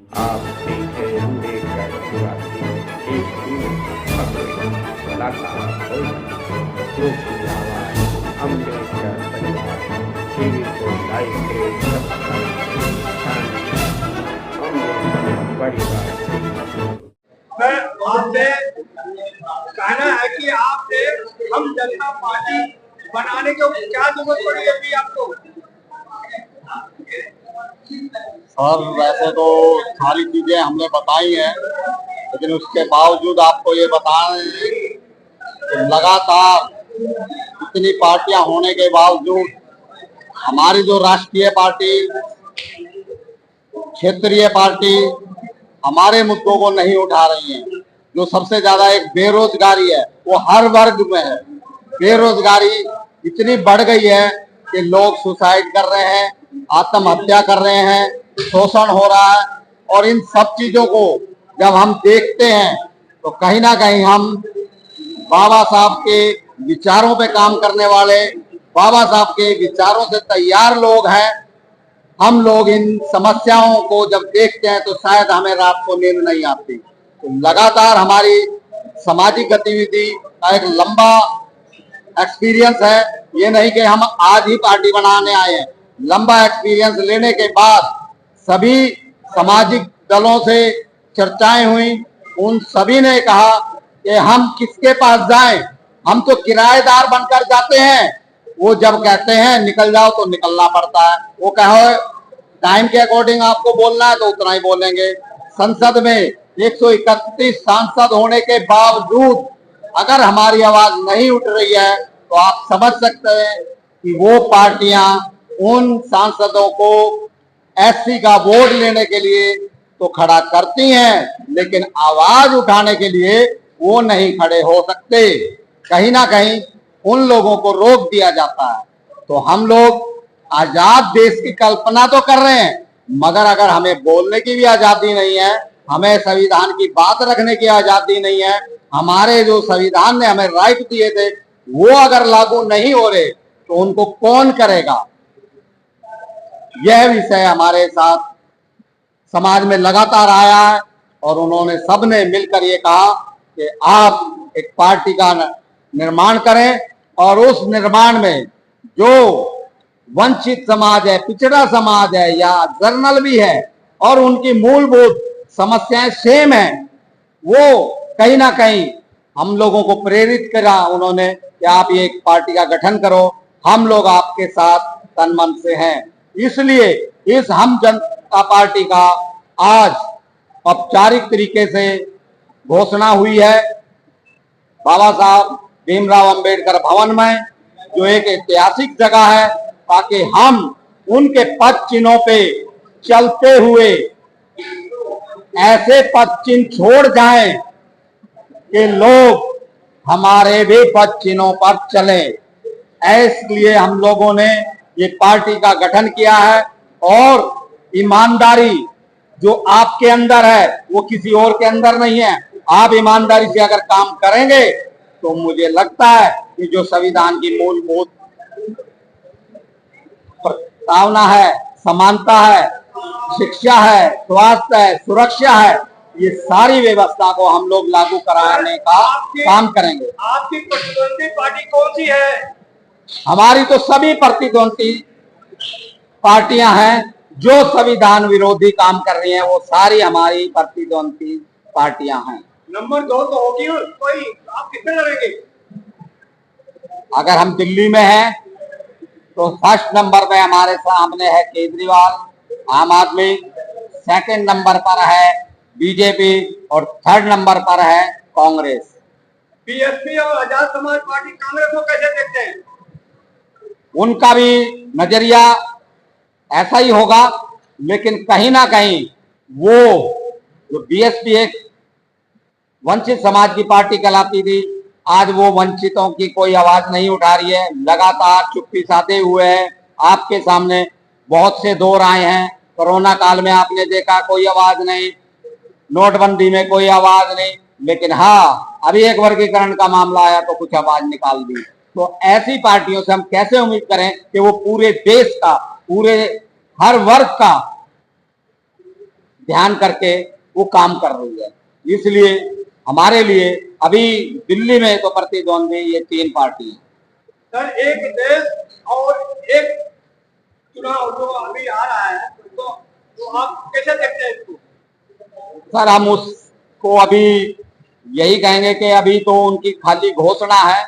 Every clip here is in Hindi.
आप देख रहे हैं अम्बेडकर निवासी एक दिन खबरें लगातार लोक की आवाज अम्बेडकर परिवार टीवी को लाइक करें, सब्सक्राइब करें, अम्बेडकर परिवार। मैं आपसे कहना है कि आपने हम जनता पार्टी बनाने के क्या जरूरत पड़ी अभी आपको? सर वैसे तो सारी चीजें हमने बताई हैं, लेकिन उसके बावजूद आपको ये बताएं कि लगातार इतनी पार्टियां होने के बावजूद हमारी जो राष्ट्रीय पार्टी, क्षेत्रीय पार्टी हमारे मुद्दों को नहीं उठा रही है। जो सबसे ज्यादा एक बेरोजगारी है वो हर वर्ग में है। बेरोजगारी इतनी बढ़ गई है कि लोग सुसाइड कर रहे हैं, आत्महत्या कर रहे हैं, शोषण हो रहा है। और इन सब चीजों को जब हम देखते हैं तो कहीं ना कहीं हम बाबा साहब के विचारों पे काम करने वाले, बाबा साहब के विचारों से तैयार लोग हैं। हम लोग इन समस्याओं को जब देखते हैं तो शायद हमें रात को नींद नहीं आती। तो लगातार हमारी सामाजिक गतिविधि का एक लंबा एक्सपीरियंस है। ये नहीं कि हम आज ही पार्टी बनाने आए हैं। लंबा एक्सपीरियंस लेने के बाद सभी सामाजिक दलों से चर्चाएं हुई। उन सभी ने कहा कि हम किसके पास जाएं, हम तो किराएदार बनकर जाते हैं। वो जब कहते हैं निकल जाओ तो निकलना पड़ता है। वो कहो टाइम के अकॉर्डिंग आपको बोलना है तो उतना ही बोलेंगे। संसद में 131 सांसद होने के बावजूद अगर हमारी आवाज नहीं उठ रही है तो आप समझ सकते हैं कि वो पार्टियां उन सांसदों को एससी का वोट लेने के लिए तो खड़ा करती हैं, लेकिन आवाज उठाने के लिए वो नहीं खड़े हो सकते। कहीं ना कहीं उन लोगों को रोक दिया जाता है। तो हम लोग आजाद देश की कल्पना तो कर रहे हैं, मगर अगर हमें बोलने की भी आजादी नहीं है, हमें संविधान की बात रखने की आजादी नहीं है, हमारे जो संविधान ने हमें राइट दिए थे वो अगर लागू नहीं हो रहे तो उनको कौन करेगा। यह विषय हमारे साथ समाज में लगातार आया है और उन्होंने सबने मिलकर ये कहा कि आप एक पार्टी का निर्माण करें और उस निर्माण में जो वंचित समाज है, पिछड़ा समाज है या जर्नल भी है और उनकी मूलभूत समस्याएं सेम है, वो कहीं ना कहीं हम लोगों को प्रेरित करा उन्होंने कि आप ये एक पार्टी का गठन करो, हम लोग आपके साथ तन मन से हैं। इसलिए इस हम जनता पार्टी का आज औपचारिक तरीके से घोषणा हुई है बाबा साहब भीमराव अंबेडकर भवन में, जो एक ऐतिहासिक जगह है, ताकि हम उनके पद चिन्हों पे चलते हुए ऐसे पद चिन्ह छोड़ जाएं कि लोग हमारे भी पद चिन्हों पर चले। इसलिए हम लोगों ने ये पार्टी का गठन किया है और ईमानदारी जो आपके अंदर है वो किसी और के अंदर नहीं है। आप ईमानदारी से अगर काम करेंगे तो मुझे लगता है कि जो संविधान की मूलभूत प्रस्तावना है, समानता है, शिक्षा है, स्वास्थ्य है, सुरक्षा है, ये सारी व्यवस्था को हम लोग लागू कराने का काम करेंगे। आपकी प्रतिद्वंदी पार्टी कौन सी है? हमारी तो सभी प्रतिद्वंदी पार्टियां हैं जो संविधान विरोधी काम कर रही हैं, वो सारी हमारी प्रतिद्वंदी पार्टियां हैं। नंबर 2 तो होगी कोई, आप कितने लड़ेंगे? अगर हम दिल्ली में हैं तो फर्स्ट नंबर पे हमारे सामने है केजरीवाल, आम आदमी, सेकंड नंबर पर है बीजेपी और थर्ड नंबर पर है कांग्रेस। बीएसपी और आजाद समाज पार्टी कांग्रेस को कैसे देखते हैं? उनका भी नजरिया ऐसा ही होगा, लेकिन कहीं ना कहीं वो जो बीएसपी एक वंचित समाज की पार्टी कहलाती थी, आज वो वंचितों की कोई आवाज नहीं उठा रही है, लगातार चुप्पी साधे हुए है। आपके सामने बहुत से दौर आए हैं। कोरोना काल में आपने देखा कोई आवाज नहीं, नोटबंदी में कोई आवाज नहीं, लेकिन हाँ अभी एक वर्गीकरण का मामला आया तो कुछ आवाज निकाल दी। तो ऐसी पार्टियों से हम कैसे उम्मीद करें कि वो पूरे देश का, पूरे हर वर्ग का ध्यान करके वो काम कर रही है। इसलिए हमारे लिए अभी दिल्ली में तो प्रतिद्वंदी ये 3 पार्टी है। सर, एक देश और एक चुनाव जो अभी आ रहा है, तो आप कैसे देखते हैं इसको? सर, हम उसको अभी यही कहेंगे कि अभी तो उनकी खाली घोषणा है।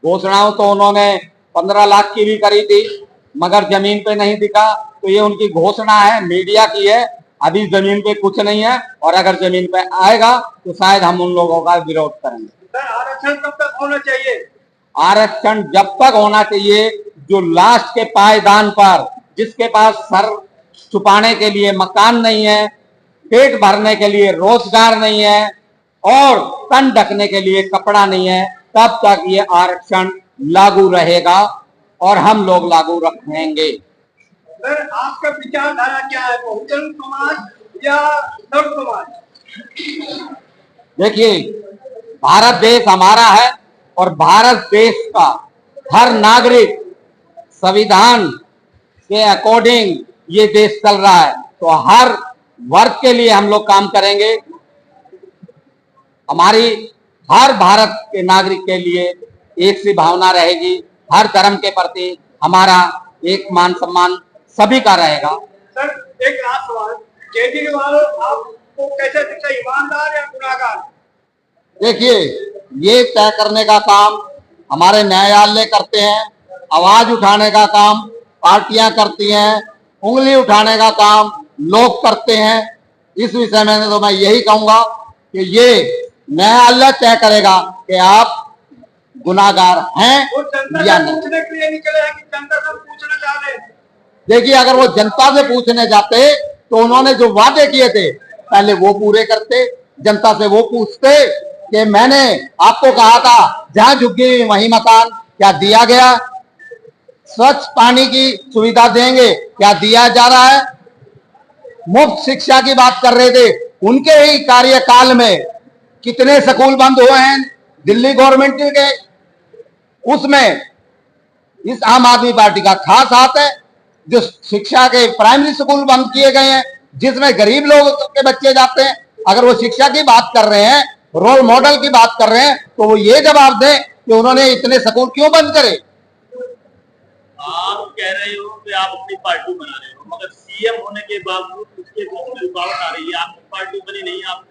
घोषणाओं तो उन्होंने 15 लाख की भी करी थी, मगर जमीन पे नहीं दिखा। तो ये उनकी घोषणा है, मीडिया की है, अभी जमीन पे कुछ नहीं है। और अगर जमीन पे आएगा तो शायद हम उन लोगों का विरोध करेंगे। सर, आरक्षण कब तक होना चाहिए? आरक्षण जब तक होना चाहिए जो लास्ट के पायदान पर, जिसके पास सर छुपाने के लिए मकान नहीं है, पेट भरने के लिए रोजगार नहीं है और तन ढकने के लिए कपड़ा नहीं है, तब तक ये आरक्षण लागू रहेगा और हम लोग लागू रखेंगे। सर, आपका विचारधारा क्या है, बहुजन समाज या सर्व समाज? देखिए, भारत देश हमारा है और भारत देश का हर नागरिक संविधान के अकॉर्डिंग ये देश चल रहा है। तो हर वर्ग के लिए हम लोग काम करेंगे। हमारी हर भारत के नागरिक के लिए एक सी भावना रहेगी। हर धर्म के प्रति हमारा एक मान सम्मान सभी का रहेगा। सर, एक लास्ट सवाल, केजरीवाल आपको कैसे दिखता है, ईमानदार या गुनाहगार? देखिए, ये तय करने का काम हमारे न्यायालय करते हैं, आवाज उठाने का काम पार्टियां करती हैं, उंगली उठाने का काम लोग करते हैं। इस विषय में तो मैं यही कहूंगा कि ये न्यायालय तय करेगा कि आप गुनाहगार हैं या नहीं। पूछने के लिए निकले हैं कि जनता से पूछना चाह रहे हैं? देखिए, अगर वो जनता से पूछने जाते तो उन्होंने जो वादे किए थे पहले वो पूरे करते। जनता से वो पूछते कि मैंने आपको कहा था जहां झुग्गी वहीं मकान, क्या दिया गया? स्वच्छ पानी की सुविधा देंगे, क्या दिया जा रहा है? मुफ्त शिक्षा की बात कर रहे थे, उनके ही कार्यकाल में कितने स्कूल बंद हुए हैं दिल्ली गवर्नमेंट के। उसमें इस आम आदमी पार्टी का खास हाथ है। जो शिक्षा के प्राइमरी स्कूल बंद किए गए हैं, जिसमें गरीब लोग के बच्चे जाते हैं, अगर वो शिक्षा की बात कर रहे हैं, रोल मॉडल की बात कर रहे हैं, तो वो ये जवाब दें कि उन्होंने इतने स्कूल क्यों बंद करे। आप कह रहे हो कि आप अपनी पार्टी बना रहे हो, मगर सीएम होने के बावजूद उसके बीच में रुकावट आ रही है। आपकी पार्टी बनी नहीं, आप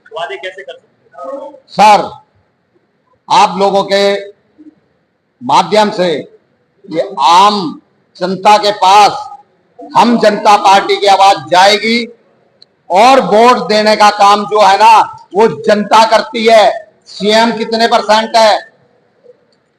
वादे कैसे कर सकते हो? सर, आप लोगों के माध्यम से ये आम जनता के पास हम जनता पार्टी की आवाज जाएगी और वोट देने का काम जो है ना वो जनता करती है। सीएम कितने % है,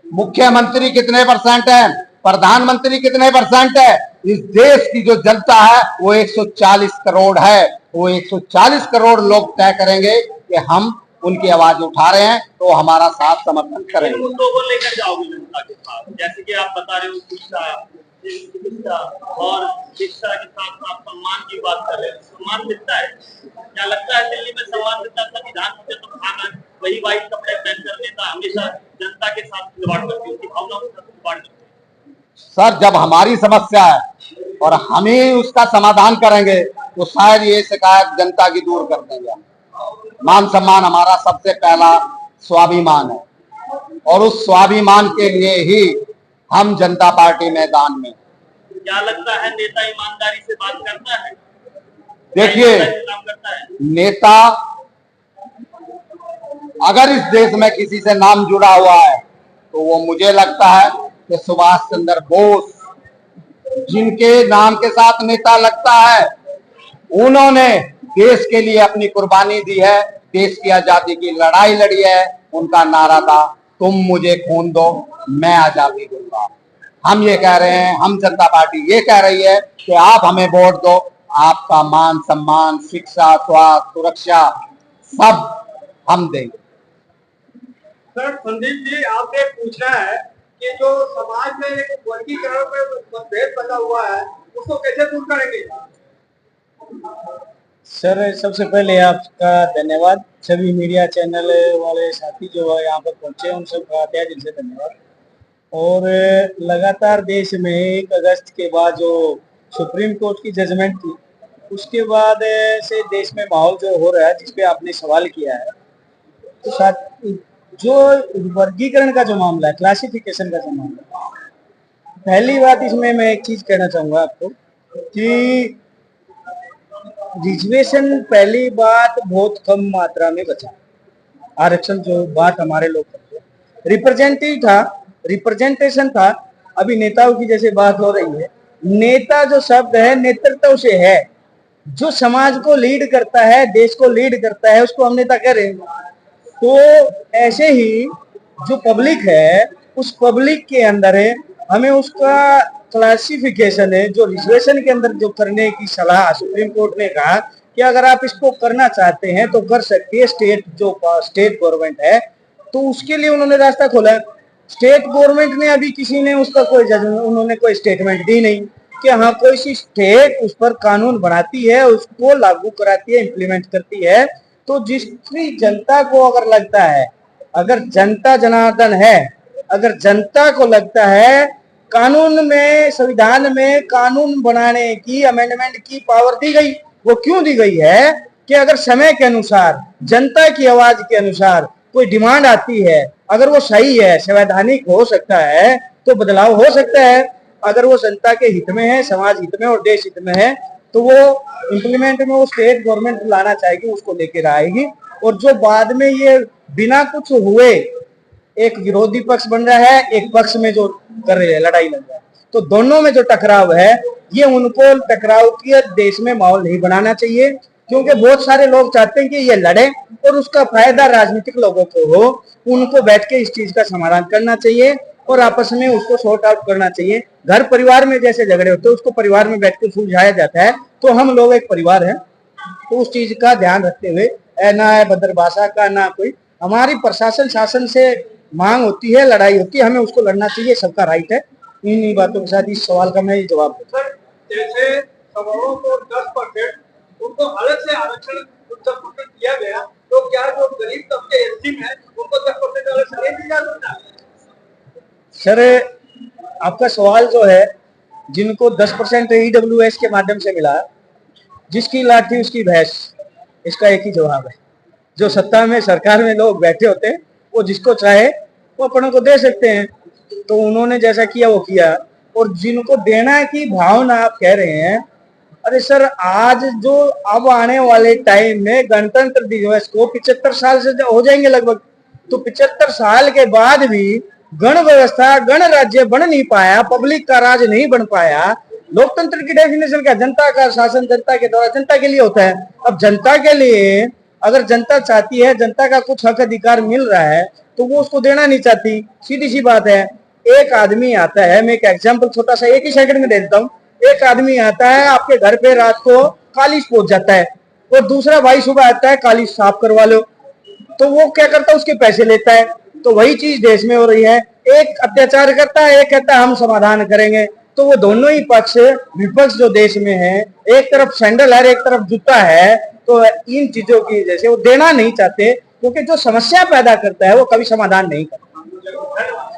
मुख्यमंत्री कितने % है, प्रधानमंत्री कितने % है, इस देश की जो जनता है वो 140 करोड़ है। वो 140 करोड़ लोग तय करेंगे कि हम उनकी आवाज उठा रहे हैं तो हमारा साथ समर्थन करेंगे। मुद्दों को लेकर जाओगे जनता के पास, जैसे कि आप बता रहे हो शिक्षा और शिक्षा के साथ साथ सम्मान की बात कर रहे हैं। सम्मान मिलता है, क्या लगता है दिल्ली में सम्मान मिलता है? संविधान मुझे तो खाना वही वाइट कपड़े पहनकर नेता हमेशा जनता के साथ खिलवाड़ करती है, उनकी भावनाओं के साथ खिलवाड़ करती है। सर, जब हमारी समस्या है और हम ही उसका समाधान करेंगे तो शायद ये शिकायत जनता की दूर कर देंगे। मान सम्मान हमारा सबसे पहला स्वाभिमान है और उस स्वाभिमान के लिए ही हम जनता पार्टी मैदान में। क्या लगता है नेता ईमानदारी से बात करता है? देखिए, नेता अगर इस देश में किसी से नाम जुड़ा हुआ है तो वो मुझे लगता है कि सुभाष चंद्र बोस, जिनके नाम के साथ नेता लगता है, उन्होंने देश के लिए अपनी कुर्बानी दी है, देश की आजादी की लड़ाई लड़ी है। उनका नारा था तुम मुझे खून दो मैं आजादी दूंगा। हम ये कह रहे हैं, हम जनता पार्टी ये कह रही है कि आप हमें वोट दो, आपका मान सम्मान, शिक्षा, स्वास्थ्य, सुरक्षा सब हम देंगे। सर, संदीप जी, आपसे पूछना है कि जो समाज में एक वर्गीकरण में मतभेद बना हुआ है उसको कैसे दूर करेंगे? सर, सबसे पहले आपका धन्यवाद। सभी मीडिया चैनल वाले साथी जो है यहाँ पर पहुंचे, उन सब का तहे दिल से धन्यवाद। और लगातार देश में 1 अगस्त के बाद जो सुप्रीम कोर्ट की जजमेंट थी उसके बाद से देश में माहौल जो हो रहा है, जिसपे आपने सवाल किया है, तो साथ जो वर्गीकरण का जो मामला है, क्लासिफिकेशन का जो मामला है, पहली बात इसमें मैं एक चीज कहना चाहूंगा आपको कि रिजर्वेशन पहली बात बहुत कम मात्रा में बचा। आरक्षण जो बात हमारे लोग करते हैं, रिप्रेजेंटेशन था। अभी नेताओं की जैसे बात हो रही है, नेता जो शब्द है नेतृत्व से है, जो समाज को लीड करता है, देश को लीड करता है, उसको हम नेता कह रहे हैं। तो ऐसे ही जो पब्लिक है, उस पब्लिक के अंदर है, हमें उसका क्लासिफिकेशन है जो रिजर्वेशन के अंदर जो करने की सलाह सुप्रीम कोर्ट ने कहा कि अगर आप इसको करना चाहते हैं तो कर सकते हैं, स्टेट गवर्नमेंट है, तो उसके लिए उन्होंने रास्ता खोला। स्टेट गवर्नमेंट ने अभी किसी ने उसका कोई जजमेंट, उन्होंने कोई स्टेटमेंट दी नहीं कि हाँ कोई सी स्टेट उस पर कानून बनाती है, उसको लागू कराती है, इंप्लीमेंट करती है। तो जिसकी जनता को अगर लगता है, अगर जनता जनार्दन है, अगर जनता को लगता है कानून में, संविधान में कानून बनाने की, अमेंडमेंट की पावर दी गई, वो क्यों दी गई है कि अगर समय के अनुसार, जनता की आवाज के अनुसार कोई डिमांड आती है, अगर वो सही है, संवैधानिक हो सकता है, तो बदलाव हो सकता है। अगर वो जनता के हित में है, समाज हित में और देश हित में है, तो वो इम्प्लीमेंट में वो स्टेट गवर्नमेंट लाना चाहेगी, उसको लेकर आएगी। और जो बाद में ये बिना कुछ हुए एक विरोधी पक्ष बन रहा है, एक पक्ष में जो कर रहे हैं, लड़ाई लग रहा है, तो दोनों में जो टकराव है, ये उनको टकराव की देश में माहौल नहीं बनाना चाहिए, क्योंकि बहुत सारे लोग चाहते हैं कि ये लड़े और उसका फायदा राजनीतिक लोगों को हो। उनको बैठ के इस चीज का समाधान करना चाहिए और आपस में उसको सॉर्ट आउट करना चाहिए। घर परिवार में जैसे झगड़े होते हैं, उसको परिवार में बैठ के सुलझाया जाता है। तो हम लोग एक परिवार है, तो उस चीज का ध्यान रखते हुए, ना है भद्रभाषा का, ना कोई हमारी प्रशासन शासन से मांग होती है, लड़ाई होती है, हमें उसको लड़ना चाहिए, सबका राइट है। इन्हीं बातों के साथ इस सवाल का मैं जवाब दूं। सर, जैसे समारोह को 10% उनको अलग से आरक्षण 10% दिया गया, तो क्या जो गरीब तबके एससी में उनको 10% अलग से नहीं दिया जाता? सर, आपका सवाल जो है, जिनको 10% EWS के माध्यम से मिला, जिसकी लाठी उसकी भैंस, इसका एक ही जवाब है। जो सत्ता में, सरकार में लोग बैठे होते हैं, वो जिसको चाहे वो अपनों को दे सकते हैं। तो उन्होंने जैसा किया वो किया। और जिनको देना की भावना आप कह रहे हैं, अरे सर, आज जो अब आने वाले टाइम में गणतंत्र दिवस को 75 साल से हो जाएंगे लगभग, तो 75 साल के बाद भी गण व्यवस्था, गण राज्य बन नहीं पाया, पब्लिक का राज नहीं बन पाया। लोकतंत्र की डेफिनेशन क्या? जनता का शासन जनता के द्वारा, जनता के लिए होता है। अब जनता के लिए अगर जनता चाहती है, जनता का कुछ हक अधिकार मिल रहा है, तो वो उसको देना नहीं चाहती, सीधी सी बात है। एक आदमी आता है, मैं एक एग्जांपल छोटा सा 1 ही सेकंड में दे देता हूँ। एक आदमी आता है आपके घर पे, रात को कालिश पहुंच जाता है, और दूसरा भाई सुबह आता है कालिश साफ करवा लो, तो वो क्या करता है? उसके पैसे लेता है। तो वही चीज देश में हो रही है, एक अत्याचार करता है, एक कहता है हम समाधान करेंगे। तो वो दोनों ही पक्ष, विपक्ष जो देश में है, एक तरफ सैंडल है, एक तरफ जूता है। तो इन चीजों की वजह से वो देना नहीं चाहते, क्योंकि जो समस्या पैदा करता है वो कभी समाधान नहीं करता।